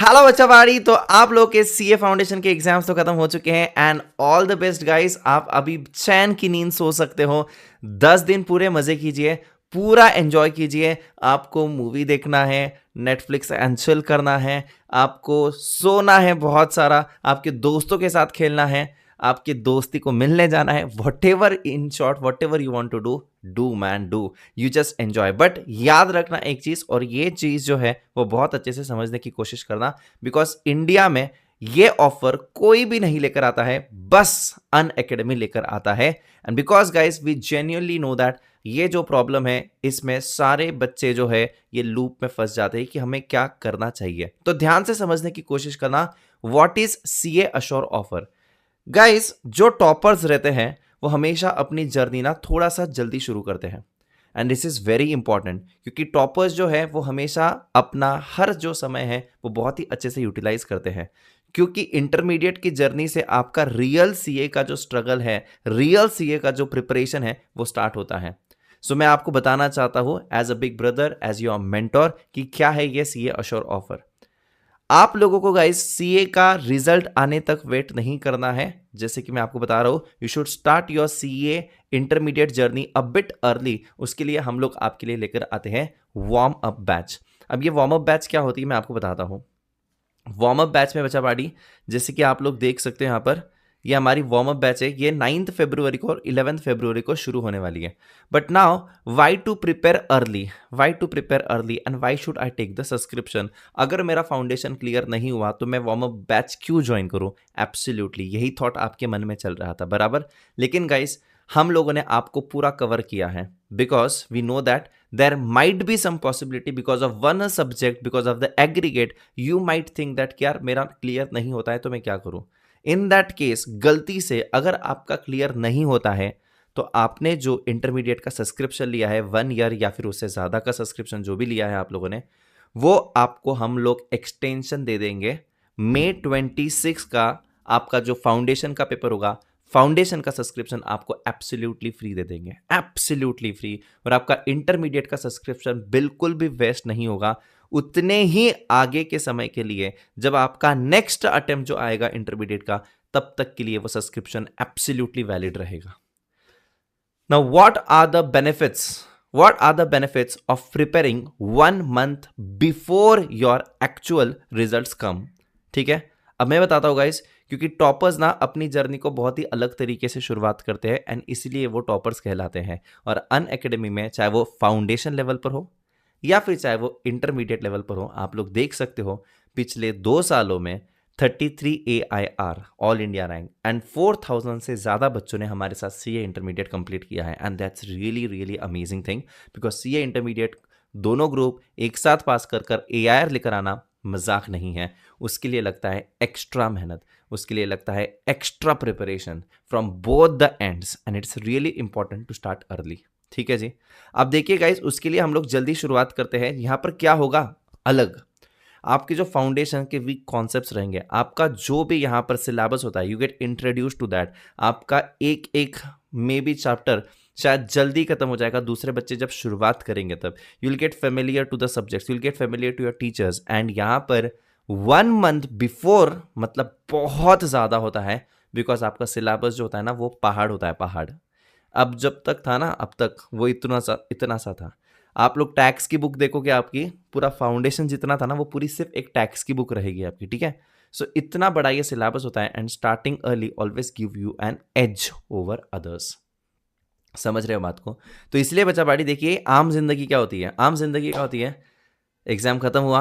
Hello बच्चा बाड़ी। तो आप लोग के सीए फाउंडेशन के एग्जाम्स तो खत्म हो चुके हैं and all the best guys. आप अभी चैन की नींद सो सकते हो। 10 दिन पूरे मजे कीजिए, पूरा एंजॉय कीजिए। आपको मूवी देखना है, नेटफ्लिक्स एंड चिल करना है, आपको सोना है बहुत सारा, आपके दोस्तों के साथ खेलना है, आपके दोस्ती को मिलने जाना है। Whatever, in short whatever you want to do man do. You just enjoy. But याद रखना एक चीज, और ये चीज जो है वो बहुत अच्छे से समझने की कोशिश करना, बिकॉज इंडिया में ये ऑफर कोई भी नहीं लेकर आता है, बस अन अकेडमी लेकर आता है। And because guys we genuinely know that ये जो प्रॉब्लम है इसमें सारे बच्चे जो है ये लूप में फंस जाते हैं कि हमें क्या करना चाहिए। तो ध्यान से समझने की कोशिश करना। What is CA assure offer? Guys, जो टॉपर्स रहते हैं वो हमेशा अपनी जर्नी ना थोड़ा सा जल्दी शुरू करते हैं। And this is very important, क्योंकि टॉपर्स जो है वो हमेशा अपना हर जो समय है वो बहुत ही अच्छे से यूटिलाइज करते हैं। क्योंकि इंटरमीडिएट की जर्नी से आपका रियल सीए का जो स्ट्रगल है, रियल सीए का जो प्रिपरेशन है वो स्टार्ट होता है। सो मैं आपको बताना चाहता हूं as a big brother, as your mentor, कि क्या है ये सीए अश्योर ऑफर। आप लोगों को गाइस सीए का रिजल्ट आने तक वेट नहीं करना है। जैसे कि मैं आपको बता रहा हूं, you should start your CA intermediate journey a bit early. उसके लिए हम लोग आपके लिए लेकर आते हैं वार्म अप बैच। अब ये वार्म अप बैच क्या होती है मैं आपको बताता हूं। वार्म अप बैच में बच्चा पार्टी, जैसे कि आप लोग देख सकते हैं यहाँ पर, ये हमारी वार्म अप बैच है। ये 9 फरवरी को और 11 फरवरी को शुरू होने वाली है। But now why to prepare early, why to prepare early and why should I take the subscription? अगर मेरा फाउंडेशन क्लियर नहीं हुआ तो मैं वार्म अप बैच क्यों ज्वाइन करूं? एब्सोल्युटली यही थॉट आपके मन में चल रहा था, बराबर। लेकिन गाइस, हम लोगों ने आपको पूरा कवर किया है, because we know that there might be some possibility because of one subject, because of the aggregate, you might think that कि यार मेरा क्लियर नहीं होता है तो मैं क्या करूं। इन दैट केस, गलती से अगर आपका क्लियर नहीं होता है तो आपने जो इंटरमीडिएट का सब्सक्रिप्शन लिया है 1 ईयर या फिर उससे ज़्यादा का सब्सक्रिप्शन जो भी लिया है आप लोगों ने, वो आपको हम लोग एक्सटेंशन दे देंगे। May 26 का आपका जो फाउंडेशन का पेपर होगा, फाउंडेशन का सब्सक्रिप्शन आपको एब्सोल्युटली फ्री दे देंगे, एब्सोल्युटली फ्री। और आपका इंटरमीडिएट का सब्सक्रिप्शन बिल्कुल भी वेस्ट नहीं होगा। उतने ही आगे के समय के लिए, जब आपका नेक्स्ट अटेम्प्ट जो आएगा इंटरमीडिएट का, तब तक के लिए वो सब्सक्रिप्शन एब्सोल्युटली वैलिड रहेगा। Now what are the benefits of preparing 1 month before your actual results come? ठीक है, अब मैं बताता हूँ गाइस, क्योंकि टॉपर्स ना अपनी जर्नी को बहुत ही अलग तरीके से शुरुआत करते हैं एंड इसलिए वो टॉपर्स कहलाते हैं। और अन अकेडमी में चाहे वो फाउंडेशन लेवल पर हो या फिर चाहे वो इंटरमीडिएट लेवल पर हो, आप लोग देख सकते हो पिछले 2 सालों में 33 AIR all India rank and 4000 से ज़्यादा बच्चों ने हमारे साथ सीए इंटरमीडिएट कंप्लीट किया है। And that's really really amazing thing, because CA intermediate दोनों ग्रुप एक साथ पास कर कर AIR लेकर आना मजाक नहीं है। उसके लिए लगता है एक्स्ट्रा मेहनत, उसके लिए लगता है extra preparation from both the ends, and it's really important to start early. ठीक है जी। अब देखिए गाइस, उसके लिए हम लोग जल्दी शुरुआत करते हैं। यहाँ पर क्या होगा अलग, आपके जो फाउंडेशन के वीक कॉन्सेप्ट्स रहेंगे, आपका जो भी यहाँ पर सिलेबस होता है, you get introduce to that. आपका एक एक मे बी चैप्टर शायद जल्दी खत्म हो जाएगा, दूसरे बच्चे जब शुरुआत करेंगे तब you will get familiar to the subjects, you will get familiar to your teachers. And यहाँ पर 1 मंथ बिफोर मतलब बहुत ज़्यादा होता है, बिकॉज आपका सिलेबस जो होता है ना वो पहाड़ होता है, पहाड़। अब जब तक था ना, अब तक वो इतना सा था। आप लोग टैक्स की बुक देखोगे, आपकी पूरा फाउंडेशन जितना था ना वो पूरी सिर्फ एक टैक्स की बुक रहेगी आपकी, ठीक है। सो इतना बड़ा ये सिलेबस होता है and starting early always give you an edge over others. समझ रहे हो बात को? तो इसलिए बच्चा पार्टी देखिए, आम जिंदगी क्या होती है, आम जिंदगी क्या होती है। एग्जाम खत्म हुआ,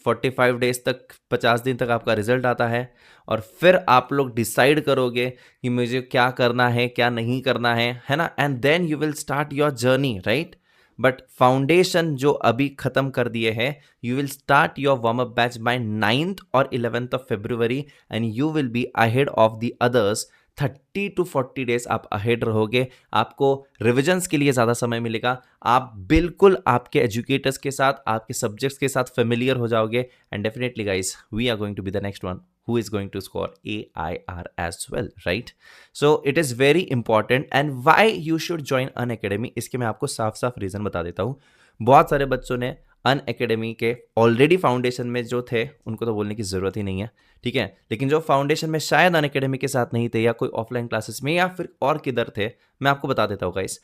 45 डेज तक, 50 दिन तक आपका रिजल्ट आता है, और फिर आप लोग डिसाइड करोगे कि मुझे क्या करना है क्या नहीं करना है ना। And then you will start your journey, right. But foundation जो अभी खत्म कर दिए हैं, you will start your warm up batch by 9th और 11th of February, and you will be ahead of the others. 30 to 40 days आप ahead रहोगे, आपको रिविजन्स के लिए ज़्यादा समय मिलेगा, आप बिल्कुल आपके एजुकेटर्स के साथ, आपके सब्जेक्ट्स के साथ फेमिलियर हो जाओगे। And definitely guys, we are going to be the next one who is going to score AIR as well, right? So it is very important, and why you should join Unacademy, इसके मैं आपको साफ साफ reason बता देता हूँ। बहुत सारे बच्चों ने अन एकेडमी के ऑलरेडी फाउंडेशन में जो थे उनको तो बोलने की ज़रूरत ही नहीं है, ठीक है। लेकिन जो फाउंडेशन में शायद अन एकेडमी के साथ नहीं थे या कोई ऑफलाइन क्लासेस में या फिर और किधर थे, मैं आपको बता देता हूँ गाइस।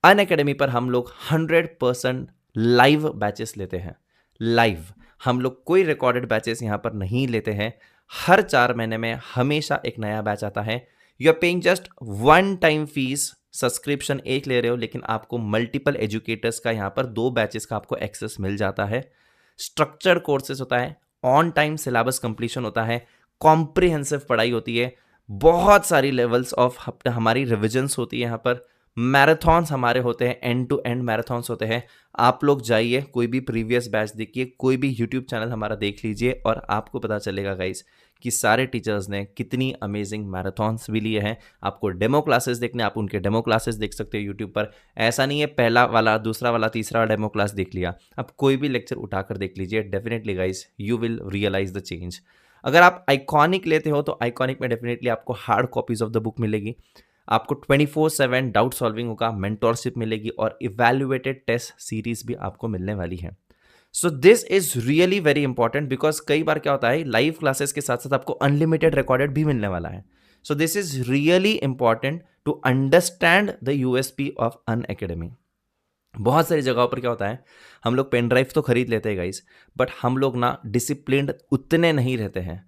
अन एकेडमी पर हम लोग 100% लाइव बैचेस लेते हैं। लाइव हम लोग कोई रिकॉर्डेड बैचेस यहाँ पर नहीं लेते हैं। हर 4 महीने में हमेशा एक नया बैच आता है। You are paying just one time fees, subscription एक ले रहे हो, लेकिन आपको मल्टीपल एजुकेटर्स का यहाँ पर 2 बैचेस का आपको एक्सेस मिल जाता है। स्ट्रक्चर्ड कोर्सेज होता है, ऑन टाइम सिलेबस कंप्लीशन होता है, कॉम्प्रिहेंसिव पढ़ाई होती है, बहुत सारी लेवल्स ऑफ हमारी रिविजन्स होती है यहाँ पर, मैराथन्स हमारे होते हैं, एंड टू एंड मैराथन्स होते हैं। आप लोग जाइए, कोई भी प्रीवियस बैच देखिए, कोई भी यूट्यूब चैनल हमारा देख लीजिए और आपको पता चलेगा गाइस कि सारे टीचर्स ने कितनी अमेजिंग मैराथन्स भी लिए हैं। आपको डेमो क्लासेस देखने, आप उनके डेमो क्लासेस देख सकते हो यूट्यूब पर। ऐसा नहीं है पहला वाला, दूसरा वाला, तीसरा वाला डेमो क्लास देख लिया, आप कोई भी लेक्चर उठाकर देख लीजिए। Definitely guys you will realise the change. अगर आप आइकॉनिक लेते हो तो आइकॉनिक में डेफिनेटली आपको hard copies of the book मिलेगी, आपको 24/7 डाउट सॉल्विंग होगा, मेंटोरशिप मिलेगी और इवैल्यूएटेड टेस्ट सीरीज भी आपको मिलने वाली है। So this is really very important because कई बार क्या होता है, लाइव क्लासेस के साथ साथ आपको अनलिमिटेड रिकॉर्डेड भी मिलने वाला है। So this is really important to understand the USP of Unacademy. बहुत सारी जगहों पर क्या होता है, हम लोग पेन ड्राइव तो खरीद लेते हैं गाइस, बट हम लोग ना डिसिप्लिन्ड उतने नहीं रहते हैं।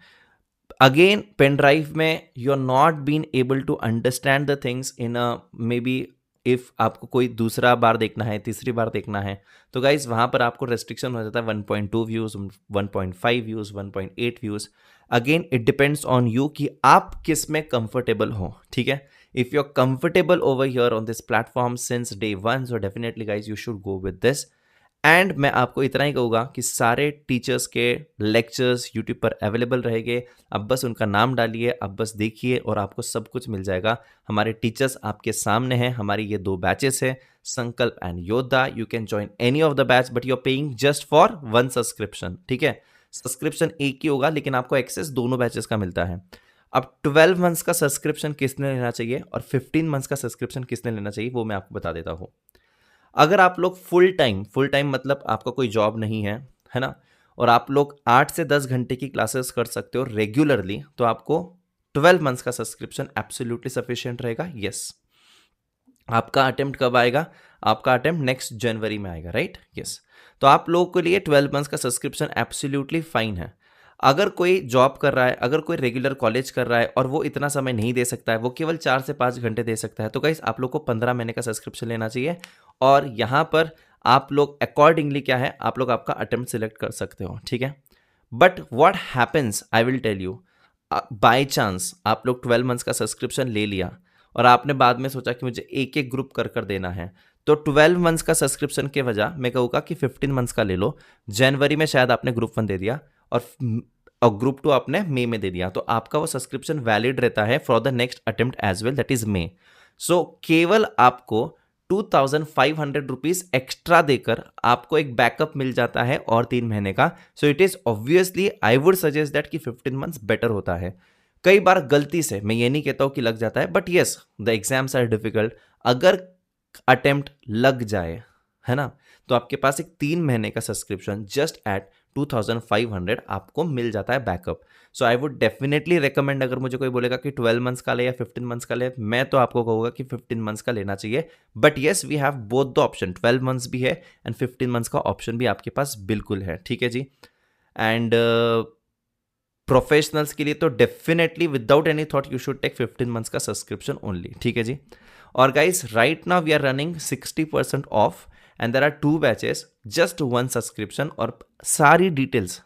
अगेन पेन ड्राइव में you are not been able to understand the things in maybe, if आपको कोई दूसरा बार देखना है, तीसरी बार देखना है, तो गाइज वहाँ पर आपको रेस्ट्रिक्शन हो जाता है 1.2 views, 1.5 views, 1.8 views. Again it depends on you कि आप किस में कंफर्टेबल हो, ठीक है। If you are comfortable over here on this platform since day 1, so definitely guys you should go with this. And मैं आपको इतना ही कहूँगा कि सारे टीचर्स के लेक्चर्स यूट्यूब पर अवेलेबल रहेंगे। अब बस उनका नाम डालिए, अब बस देखिए और आपको सब कुछ मिल जाएगा। हमारे टीचर्स आपके सामने हैं। हमारी ये 2 बैचेस हैं, Sankalp and Yoddha. You can join any of the batch but you are paying just for 1 subscription, ठीक है। सब्सक्रिप्शन एक ही होगा लेकिन आपको एक्सेस दोनों बैचेस का मिलता है। अब 12 मंथ्स का सब्सक्रिप्शन किसने लेना चाहिए और 15 मंथ्स का सब्सक्रिप्शन किसने लेना चाहिए वो मैं आपको बता देता हूँ। अगर आप लोग फुल टाइम मतलब आपका कोई जॉब नहीं है ना, और आप लोग 8 से 10 घंटे की क्लासेस कर सकते हो रेगुलरली, तो आपको 12 मंथ्स का सब्सक्रिप्शन एब्सोल्युटली सफिशिएंट रहेगा। यस, आपका अटेम्प्ट कब आएगा? आपका अटेम्प्ट नेक्स्ट जनवरी में आएगा, राइट? यस, तो आप लोगों के लिए 12 मंथ्स का सब्सक्रिप्शन एब्सोल्युटली फाइन है। अगर कोई जॉब कर रहा है, अगर कोई रेगुलर कॉलेज कर रहा है और वो इतना समय नहीं दे सकता है, वो केवल 4 से 5 घंटे दे सकता है, तो गाइस आप लोग को 15 महीने का सब्सक्रिप्शन लेना चाहिए। और यहाँ पर आप लोग अकॉर्डिंगली क्या है, आप लोग आपका अटेम्प्ट सिलेक्ट कर सकते हो, ठीक है। But what happens, I will tell you, by chance आप लोग 12 मंथ्स का सब्सक्रिप्शन ले लिया और आपने बाद में सोचा कि मुझे एक एक ग्रुप कर कर देना है, तो 12 मंथ्स का सब्सक्रिप्शन के वजह मैं कहूँगा कि 15 मंथ्स का ले लो। जनवरी में शायद आपने ग्रुप 1 दे दिया और ग्रुप 2 आपने मई में दे दिया, तो आपका वो सब्सक्रिप्शन वैलिड रहता है for the next attempt as well, that is May. So केवल आपको 2500 रुपीज एक्स्ट्रा देकर आपको एक बैकअप मिल जाता है और 3 महीने का। So it is obviously, I would suggest that कि 15 मंथ्स बेटर होता है। कई बार गलती से, मैं ये नहीं कहता हूं कि लग जाता है, but yes the exams are difficult. अगर अटेम्प्ट लग जाए, है ना, तो आपके पास एक 3 महीने का सब्सक्रिप्शन जस्ट एट 2500 आपको मिल जाता है backup. So I would definitely recommend, अगर मुझे कोई बोलेगा कि 12 मंथ्स का ले या 15 मंथ्स का ले, मैं तो आपको कहूँगा कि 15 मंथ्स का लेना चाहिए। But yes, we have both the option, 12 months भी है एंड 15 मंथ्स का ऑप्शन भी आपके पास बिल्कुल है, ठीक है जी। एंड प्रोफेशनल्स के लिए तो definitely without any thought you should take 15 months का सब्सक्रिप्शन ओनली, ठीक है जी। और guys right now we are running 60% off and there are 2 batches, just 1 subscription, और सारी डिटेल्स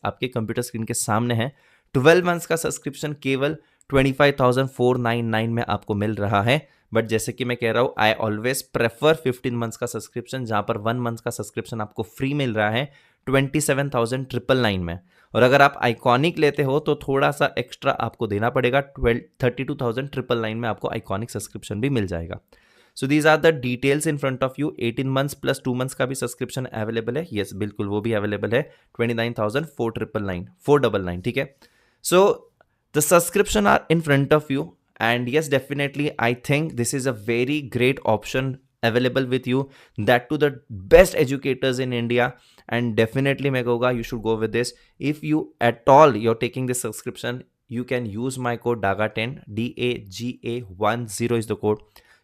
आपके कंप्यूटर स्क्रीन के सामने है। 12 मंथ्स का सब्सक्रिप्शन केवल 25,499 में आपको मिल रहा है। बट जैसे कि मैं कह रहा हूँ, आई ऑलवेज प्रेफर 15 मंथ्स का सब्सक्रिप्शन, जहाँ पर 1 मंथ का सब्सक्रिप्शन आपको फ्री मिल रहा है 27,999 में। और अगर आप आइकॉनिक लेते हो तो थोड़ा सा एक्स्ट्रा आपको देना पड़ेगा, 32,999 में आपको आइकॉनिक सब्सक्रिप्शन भी मिल जाएगा। So these are the details in front of you. 18 months plus 2 months का भी सब्सक्रिप्शन अवेलेबल है। यस, बिल्कुल वो भी अवेलेबल है, 29,499, ठीक है। So the subscription are in front of you and yes, definitely I think this is a very great option available with you, that to the best educators in India. And definitely मैं कहूँगा you should go with this. If you at all you're taking this subscription, you can use my code DAGA10, DAGA10 is the code.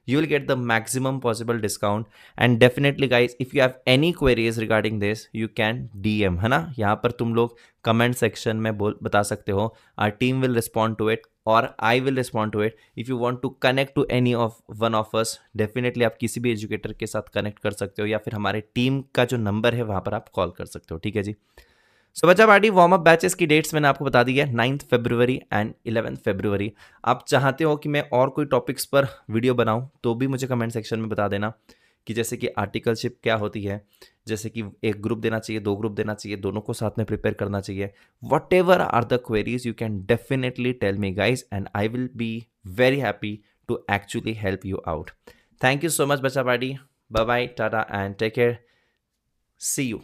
You will get the maximum possible discount. And definitely guys, if you have any queries regarding this, you can DM, है ना, यहाँ पर तुम लोग comment section में बता सकते हो. Our team will respond to it or I will respond to it. If you want to connect to any of one of us, definitely आप किसी भी एजुकेटर के साथ कनेक्ट कर सकते हो, या फिर हमारे टीम का जो नंबर है वहाँ पर आप कॉल कर सकते हो. ठीक है जी. सो बच्चा पार्टी वार्म अप बैचेस की डेट्स मैंने आपको बता दी है, 9th फरवरी एंड 11th फरवरी. आप चाहते हो कि मैं और कोई टॉपिक्स पर वीडियो बनाऊं तो भी मुझे कमेंट सेक्शन में बता देना, कि जैसे कि आर्टिकलशिप क्या होती है, जैसे कि एक ग्रुप देना चाहिए, 2 ग्रुप देना चाहिए, दोनों को साथ में प्रिपेयर करना चाहिए. Whatever are the queries you can definitely tell me guys, and I will be very happy to actually help you out. Thank you so much बच्चा party. Bye bye, tata and take care. See you.